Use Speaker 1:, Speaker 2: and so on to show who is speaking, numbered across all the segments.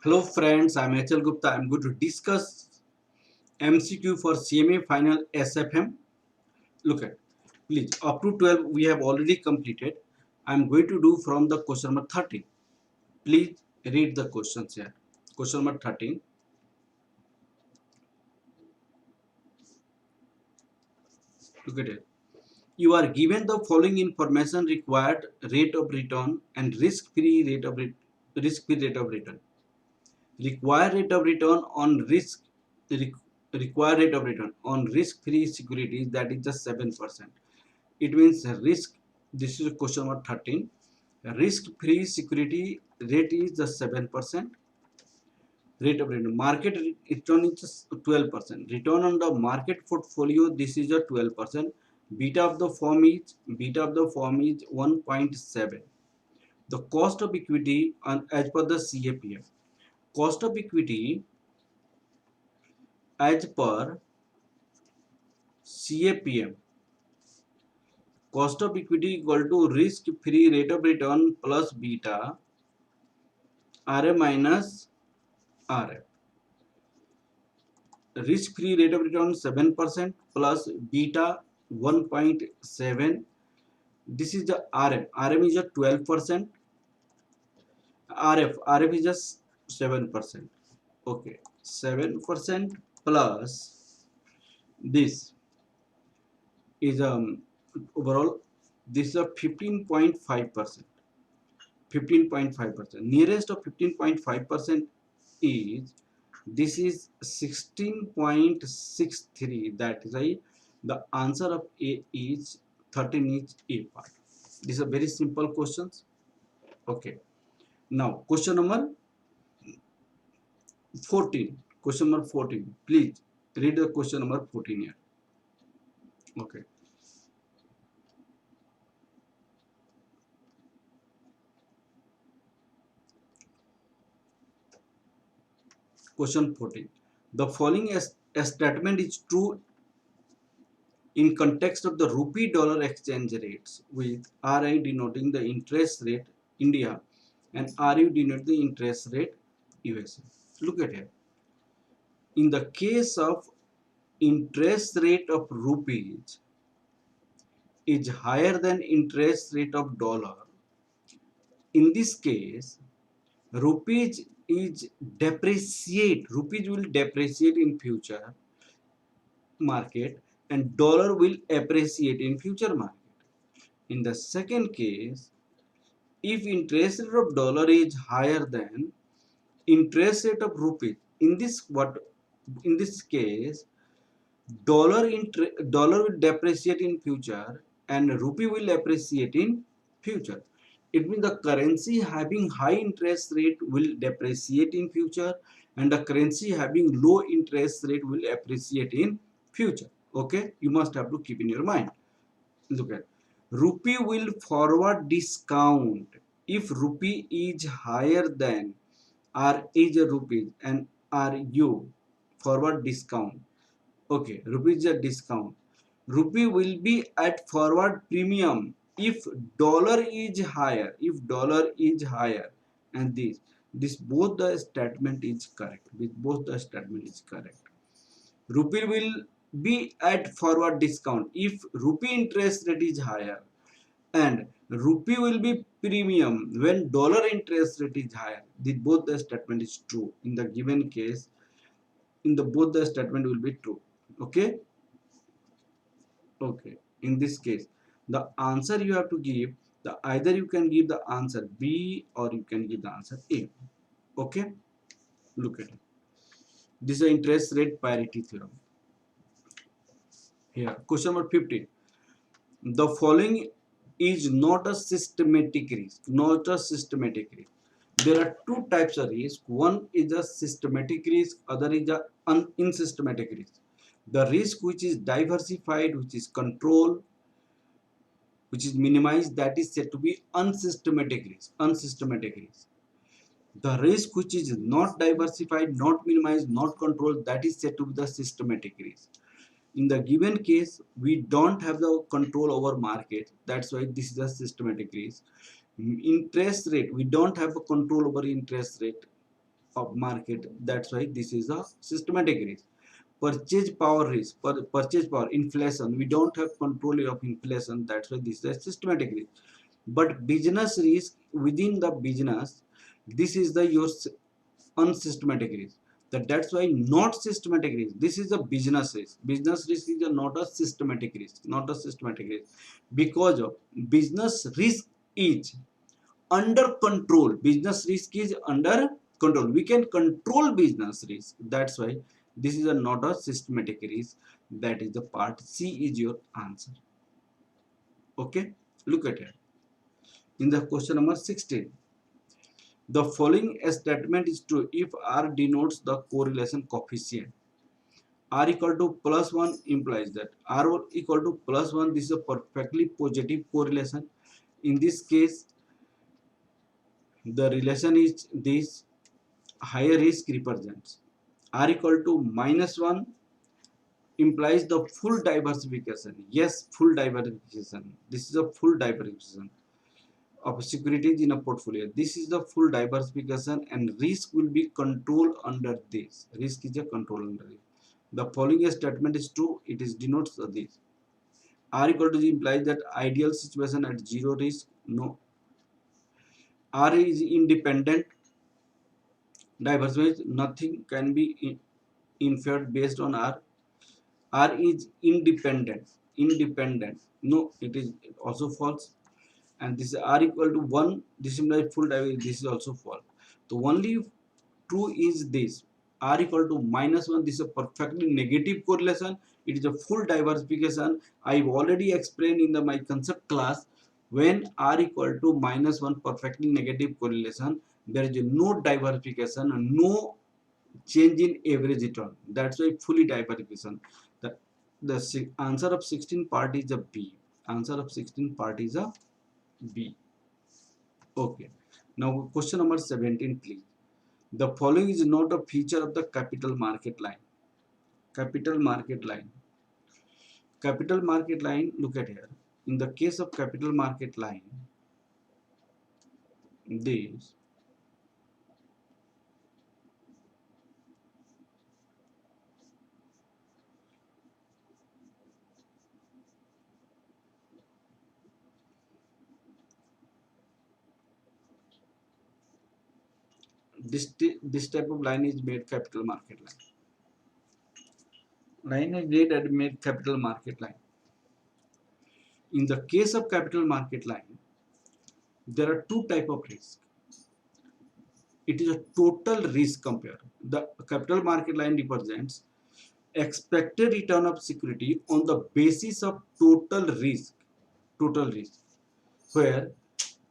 Speaker 1: Hello friends, I'm HL Gupta. I'm going to discuss MCQ for CMA final SFM. Look at, please, up to 12 we have already completed. I'm going to do from the question number 13. Please read the questions here. Question number 13. Look at it. You are given the following information: required rate of return and risk-free rate of return. Required rate of return on required rate of return on risk-free securities, that is just 7%. It means risk. This is question number 13. Risk-free security rate is the 7%. Rate of return. Market return is just 12%. Return on the market portfolio, this is a 12%. Beta of the firm is 1.7. The cost of equity as per the CAPM. Cost of equity as per CAPM. Cost of equity equal to risk free rate of return plus beta RA minus RF. Risk free rate of return 7% plus beta 1.7. This is the RM. RM is a 12%. RF is just 7%. Okay, 7% plus this is overall, this is a 15.5%. 15.5%. Nearest of 15.5% is, this is 16.63. That is why the answer of A is 13 is A part. These are very simple questions. Okay. Now question number 14. Question number 14. Please read the question number 14 here. Okay. Question 14. The following statement is true in context of the rupee dollar exchange rates, with RI denoting the interest rate India and RU denoting the interest rate USA. Look at it. In the case of interest rate of rupees is higher than interest rate of dollar, in this case rupees will depreciate in future market and dollar will appreciate in future market. In the second case, if interest rate of dollar is higher than interest rate of rupees, in this case dollar will depreciate in future and rupee will appreciate in future. It means the currency having high interest rate will depreciate in future and the currency having low interest rate will appreciate in future. Okay, you must have to keep in your mind. Look at, rupee will forward discount if rupee is higher than R is a rupees and RU forward discount. Okay, rupee is a discount. Rupee will be at forward premium if dollar is higher. If dollar is higher, and this both the statement is correct. With both the statement is correct. Rupee will be at forward discount if rupee interest rate is higher, and rupee will be premium when dollar interest rate is higher. This both the statement is true in the given case. In the both the statement will be true. Okay. Okay, in this case the answer you have to give, the either you can give the answer B or you can give the answer A. Okay, look at it. This is the interest rate parity theorem. Here question number 15. The following is not a systematic risk. Not a systematic risk. There are two types of risk. One is a systematic risk, other is a unsystematic risk. The risk which is diversified, which is controlled, which is minimized, that is said to be unsystematic risk. Unsystematic risk. The risk which is not diversified, not minimized, not controlled, that is said to be the systematic risk. In the given case, we don't have the control over market. That's why this is a systematic risk. Interest rate, we don't have a control over interest rate. of market. That's why this is a systematic risk. Purchase power risk, purchase power, inflation, we don't have control of inflation. That's why this is a systematic risk. But business risk within the business, this is the your unsystematic risk. That's why not systematic risk. This is a business risk. Business risk is not a systematic risk, not a systematic risk, because of business risk is under control. Business risk is under control. We can control business risk. That's why this is not a systematic risk. That is the part C is your answer. Okay, look at it. In the question number 16, the following statement is true if R denotes the correlation coefficient. R equal to plus 1 implies that R equal to plus 1, this is a perfectly positive correlation. In this case, the relation is this: higher risk represents. R equal to minus 1 implies the full diversification. Yes, full diversification. This is a full diversification of securities in a portfolio. This is the full diversification, and risk will be controlled under this. Risk is a control under it. The following statement is true. It is denotes this. R equal to G implies that ideal situation at zero risk. No. R is independent. Diversified. Nothing can be inferred based on R. R is independent. Independent. No, it is also false. And this is R equal to 1. This implies full diversification. This is also false. So only true is this: R equal to minus 1. This is a perfectly negative correlation. It is a full diversification. I've already explained in my concept class. When R equal to minus 1, perfectly negative correlation, there is no diversification, no change in average return. That's why fully diversification. The answer of 16 part is a B. Answer of 16 part is a B. Okay. Now question number 17, please. The following is not a feature of the capital market line. Capital market line. Capital market line, look at here. In the case of capital market line, this type of line is made capital market line. Line is made capital market line. In the case of capital market line, there are two type of risk. It is a total risk compare. The capital market line represents expected return of security on the basis of total risk. Total risk, where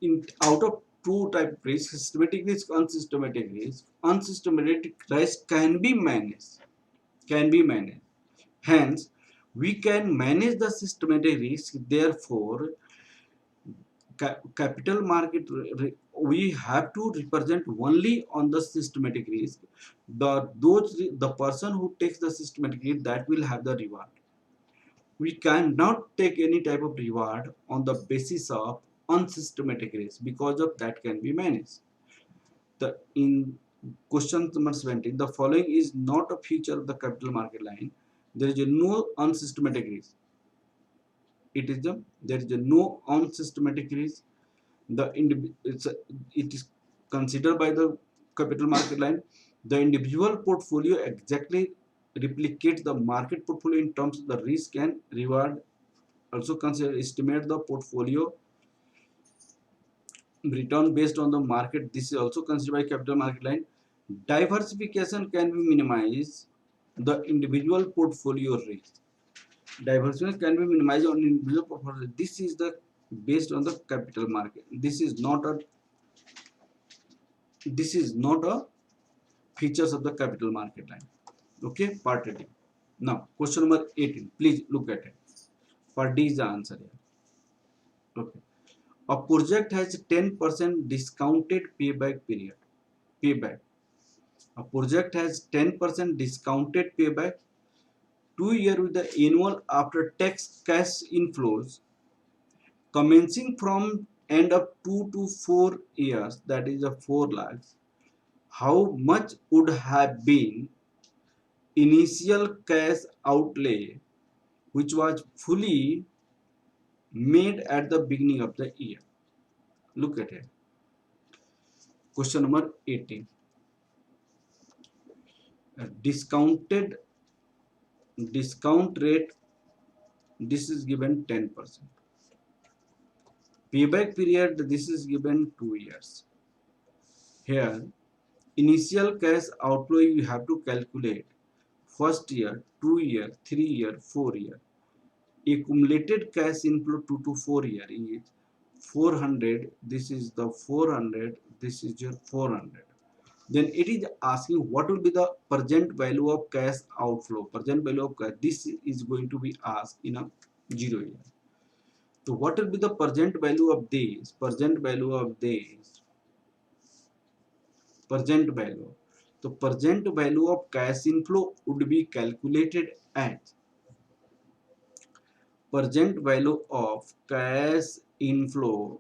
Speaker 1: in out of two type of risk: systematic risk, unsystematic risk. Unsystematic risk can be managed. Can be managed. Hence, we can manage the systematic risk. Therefore, capital market we have to represent only on the systematic risk. The person who takes the systematic risk, that will have the reward. We cannot take any type of reward on the basis of unsystematic risk, because of that can be managed. In question number 17, the following is not a feature of the capital market line. There is no unsystematic risk. There is no unsystematic risk. It is considered by the capital market line. The individual portfolio exactly replicates the market portfolio in terms of the risk and reward. Also estimate the portfolio return based on the market. This is also considered by capital market line. Diversification can be minimized the individual portfolio risk. Diversification can be minimized on individual portfolio. This is the based on the capital market. This is not a features of the capital market line. Okay, part 18. Now question number 18. Please look at it. Part D is the answer here. Okay. A project has 10% discounted payback period. Payback. A project has 10% discounted payback, 2 years with the annual after tax cash inflows commencing from end of 2 to 4 years, that is a 4 lakhs. how much would have been initial cash outlay which was fully made at the beginning of the year. Look at it. Question number 18. Discounted discount rate, this is given 10%. Payback period, this is given 2 years. Here, initial cash outflow you have to calculate first year, 2 year, 3 year, 4 year. Accumulated cash inflow 2 to 4 year is 400. This is the 400. This is your 400. Then it is asking what will be the present value of cash outflow. Present value of cash. This is going to be asked in a 0 year. So what will be the present value of this? Present value of this. Present value. So present value of cash inflow would be calculated as present value of cash inflow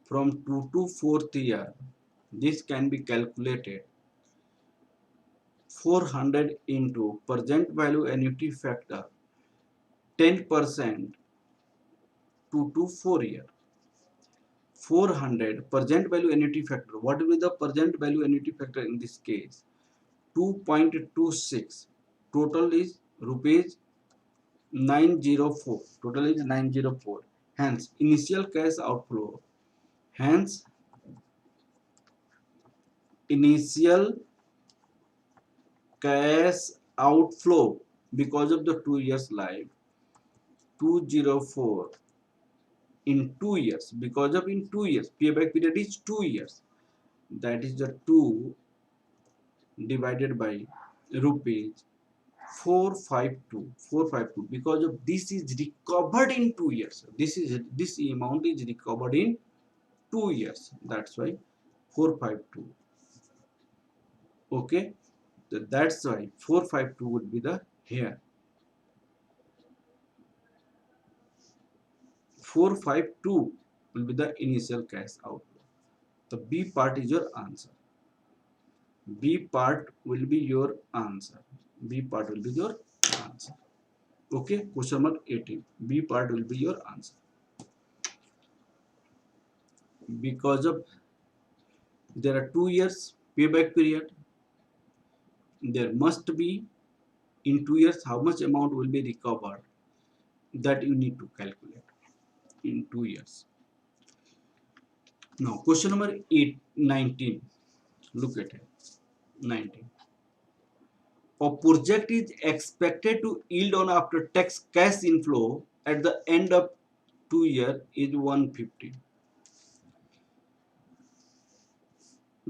Speaker 1: from 2 to 4th year. This can be calculated 400 into present value annuity factor 10% 2 to 4 year. 400 present value annuity factor. What will be the present value annuity factor in this case? 2.26. Total is rupees 904. Total is 904. Hence, initial cash outflow. Hence, initial cash outflow because of the 2 years life 204 in 2 years, because of in 2 years payback period is 2 years, that is the 2 divided by rupees 452 because of this is recovered in 2 years. This amount is recovered in 2 years, that's why 452. Okay, so that's why 452 would be the here. 452 will be the initial cash outflow. The B part is your answer. B part will be your answer. B part will be your answer. Okay, question number 18. B part will be your answer. Because of there are 2 years payback period, there must be in 2 years how much amount will be recovered, that you need to calculate in 2 years. Now question number 19. Look at it. 19. A project is expected to yield on after tax cash inflow at the end of 2 years is 150.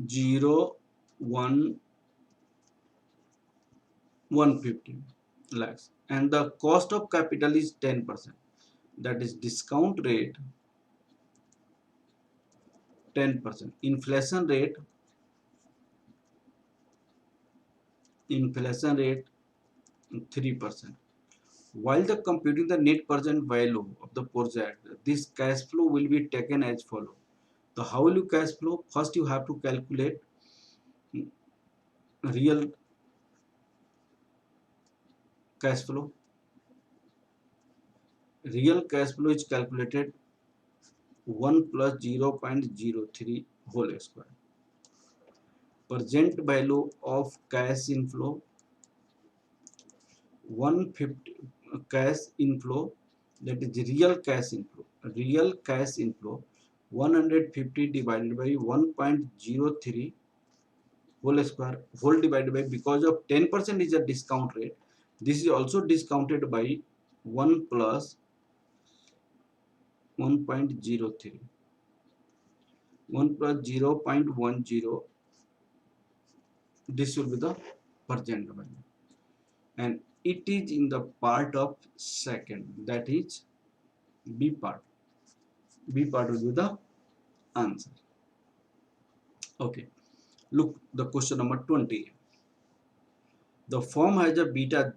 Speaker 1: 0 1 150 lakhs, and the cost of capital is 10%. That is discount rate 10%, inflation rate 3%. While the computing the net present value of the project, this cash flow will be taken as follow. So how will you cash flow? First you have to calculate real cash flow. Real cash flow is calculated 1 plus 0.03 whole square. Present value of cash inflow 150 cash inflow, that is real cash inflow. Real cash inflow 150 divided by 1.03 whole square whole divided by, because of 10% is a discount rate, this is also discounted by 1 plus 1.03 1 plus 0.10. This will be the present value, and it is in the part of second, that is B part. B part will be the answer. Okay, look the question number 20. The firm has a beta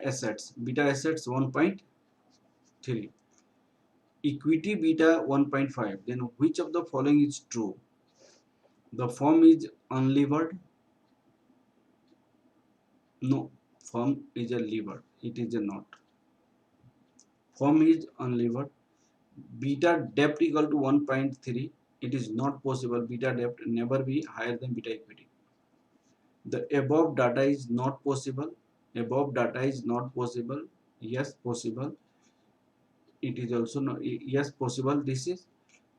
Speaker 1: assets 1.3. equity beta 1.5, then which of the following is true? The firm is unlevered. No, firm is a levered. It is a not. Firm is unlevered. Beta debt equal to 1.3. It is not possible. Beta debt never be higher than beta equity. The above data is not possible. Above data is not possible. Yes, possible. It is also not. Yes, possible. This is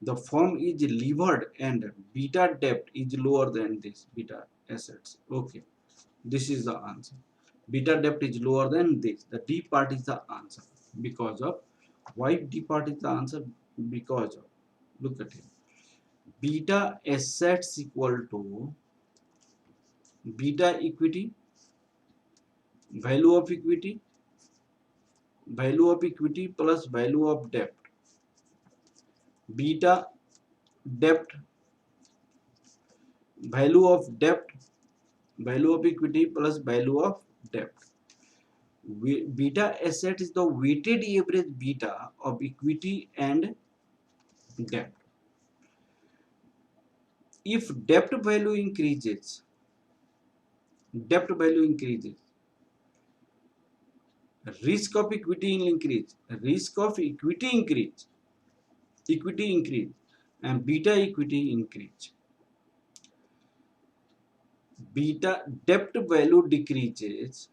Speaker 1: the firm is levered and beta debt is lower than this beta assets. Okay, this is the answer. Beta debt is lower than this. The D part is the answer. Because of why D part is the answer? Because of, look at it. Beta assets equal to beta equity, value of equity, value of equity plus value of debt. Beta debt, value of debt, value of equity plus value of debt. Beta asset is the weighted average beta of equity and debt. If debt value increases, risk of equity will increase, equity increase, and beta equity increase. Beta debt value decreases,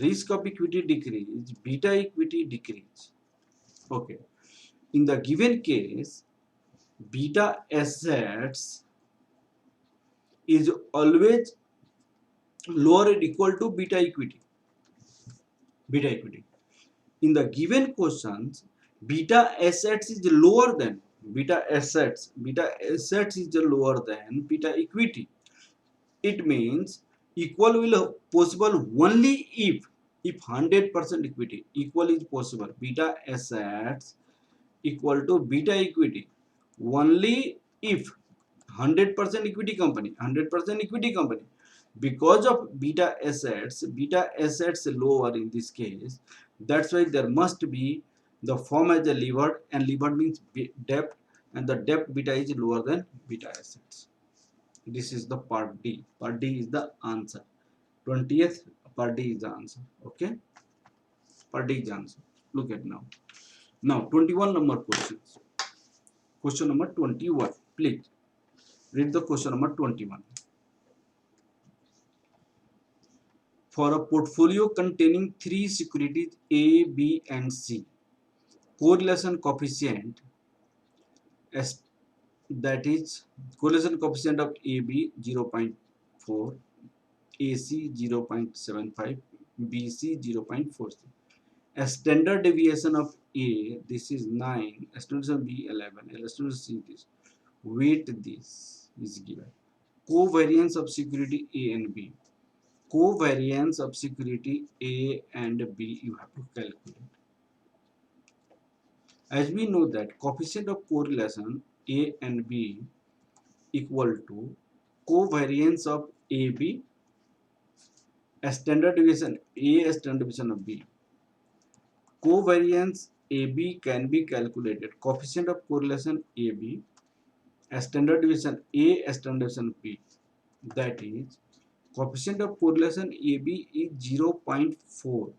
Speaker 1: risk of equity decrease, beta equity decrease. Okay. In the given case, beta assets is always lower or equal to beta equity. In the given questions, beta assets is lower than beta assets is lower than beta equity. It means equal will possible only if 100% equity equal is possible. Beta assets equal to beta equity only if 100% equity company, because of beta assets lower in this case. That's why there must be the firm as a levered, and levered means debt, and the debt beta is lower than beta assets. This is the part D. Part D is the answer. 20th part D is the answer. Okay, part D is the answer. Look at now. Now 21 number questions. Question number 21. Please read the question number 21. For a portfolio containing three securities A, B, and C, correlation coefficient S, that is correlation coefficient of AB 0.4, AC 0.75, BC 0.46. A standard deviation of A, this is 9, a standard deviation of B 11, a standard C this. Weight this is given. Covariance of security A and B. Covariance of security A and B you have to calculate. As we know that coefficient of correlation A and B equal to covariance of AB, a standard deviation A, a standard deviation of B. Covariance AB can be calculated. Coefficient of correlation AB, a standard deviation A, a standard deviation B. That is, coefficient of correlation AB is 0.4.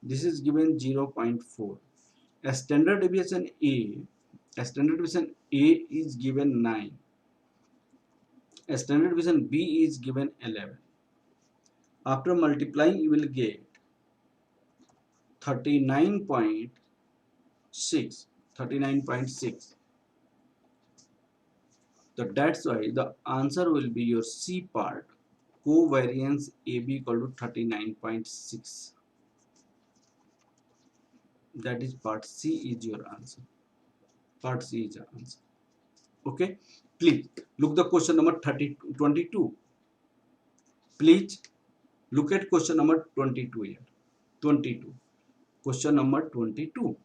Speaker 1: This is given 0.4. A standard deviation A is given 9. A standard deviation B is given 11. After multiplying, you will get 39.6. So that's why the answer will be your C part. Covariance AB equal to 39.6. That is part C is your answer. Part C is your answer. Okay. Please look the question number 22. Please look at question number 22 here. 22. Question number 22.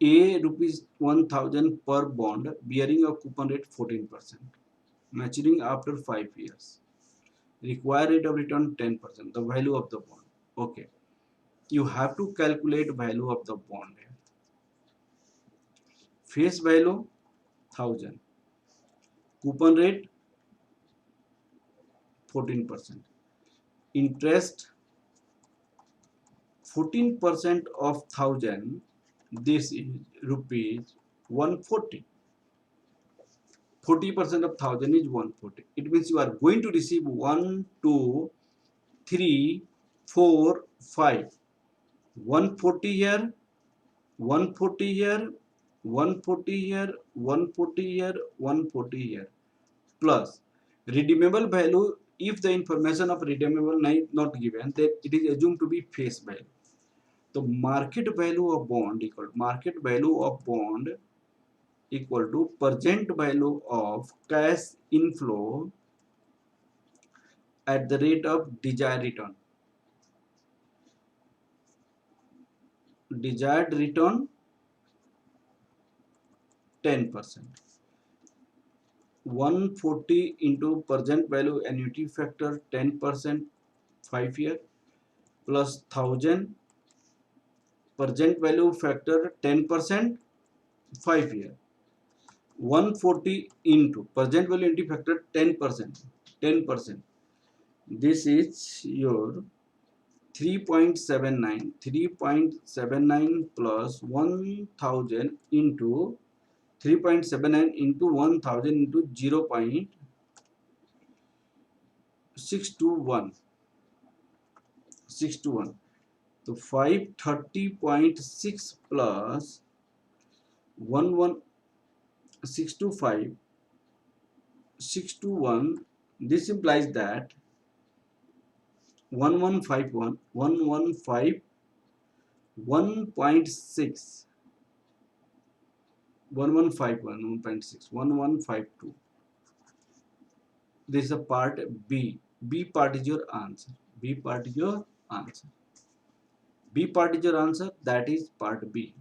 Speaker 1: A rupees 1000 per bond bearing a coupon rate 14%, maturing after 5 years. Required rate of return 10%. The value of the bond. Okay, you have to calculate value of the bond. Face value 1000, coupon rate 14%, interest 14% of 1000, this is rupees 140. 40% of 1000 is 140. It means you are going to receive 1 2 3 4 5, 140 here, 140 here, 140 here, 140 here, 140 here, plus redeemable value. If the information of redeemable is not given, then it is assumed to be face value. The market value of bond equal to present value of cash inflow at the rate of desired return. Desired return 10%. 140 into present value annuity factor 10% 5 year, plus 1000 present value factor 10% 5 year. 140 into present value annuity factor 10%. This is your 3.79 plus 1000 into 3.79 into 1000 into 0.621. So 530.6 plus 11625 this implies that 1151 115 1.6 1151 1.6 1152. This is a part B. B part is your answer. B part is your answer. B part is your answer. That is part B.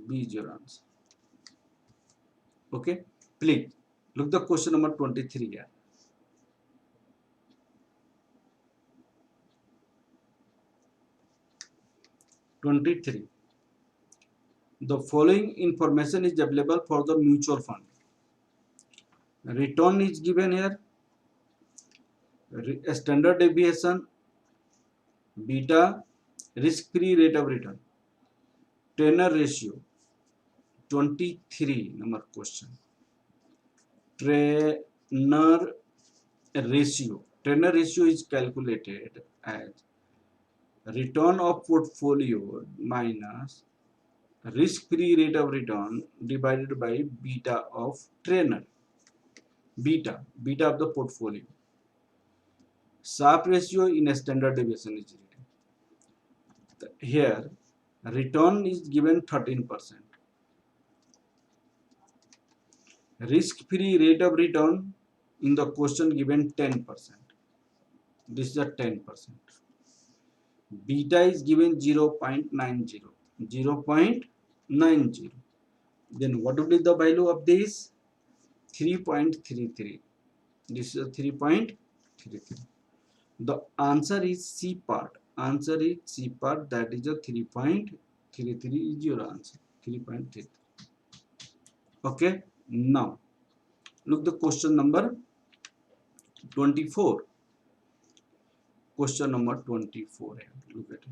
Speaker 1: B is your answer. Okay. Please look the question number 23 here. 23. The following information is available for the mutual fund. Return is given here. Standard deviation, beta, risk-free rate of return, tenor ratio. 23 number question. Tenor ratio. Tenor ratio is calculated as return of portfolio minus risk-free rate of return divided by beta of tenor. Beta of the portfolio. Sharpe ratio in a standard deviation is written. Here return is given 13%. Risk-free rate of return in the question given 10%. This is a 10%. Beta is given 0.90. 0.90. Then what would be the value of this? 3.33. This is a 3.33. The answer is C part. Answer is C part. That is a 3.33 is your answer. 3.33. Okay. Now look the question number 24. Question number 24. Look at it.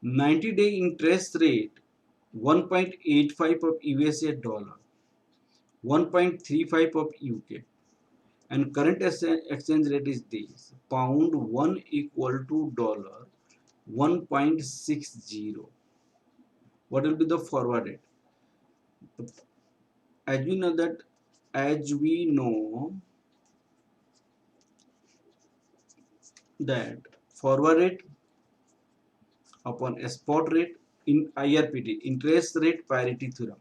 Speaker 1: 90-day interest rate 1.85 of USA dollar, 1.35 of UK, and current exchange rate is this. Pound 1 equal to dollar 1.60. What will be the forward rate? As we know that forward rate upon a spot rate in IRPT, interest rate parity theorem.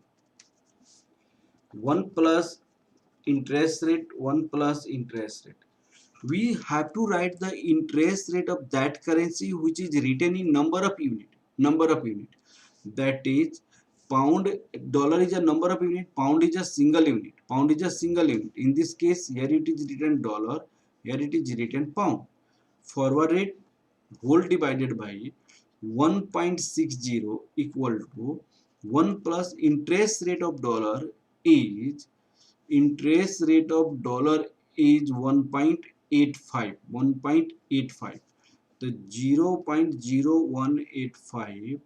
Speaker 1: 1 plus interest rate, 1 plus interest rate. We have to write the interest rate of that currency which is written in number of unit. That is pound, dollar is a number of unit, pound is a single unit. In this case, here it is written dollar, here it is written pound. forward rate whole divided by 1.60 equal to 1 plus interest rate of dollar is interest rate of dollar is 1.85 1.85. The 0.0185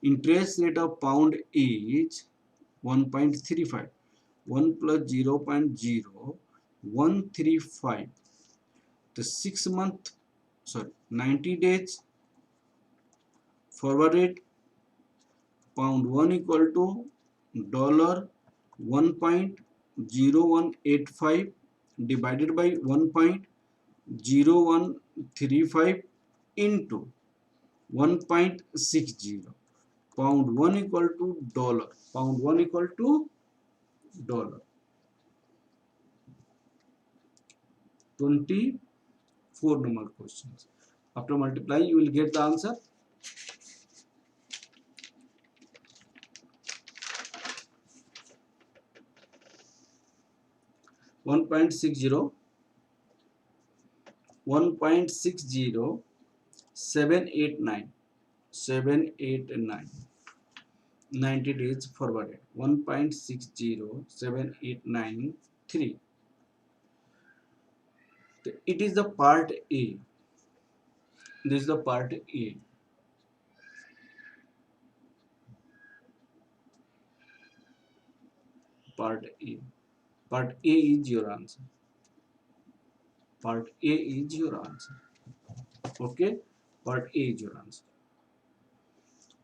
Speaker 1: interest rate of pound is 1.35. 1 plus 0.0135. The 6 month, sorry, 90 days forward rate pound 1 equal to dollar 1.0185 divided by 1.0135 into 1.60. Pound 1 equal to dollar. Pound 1 equal to dollar. 24 number questions. After multiplying, you will get the answer. 1.60, 1.60, 789, 789, 90 days forwarded. 1.60, 789.3. It is the part A. This is the part A. Part A. Part A is your answer. Part A is your answer. Okay? Part A is your answer.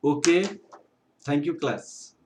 Speaker 1: Okay. Thank you, class.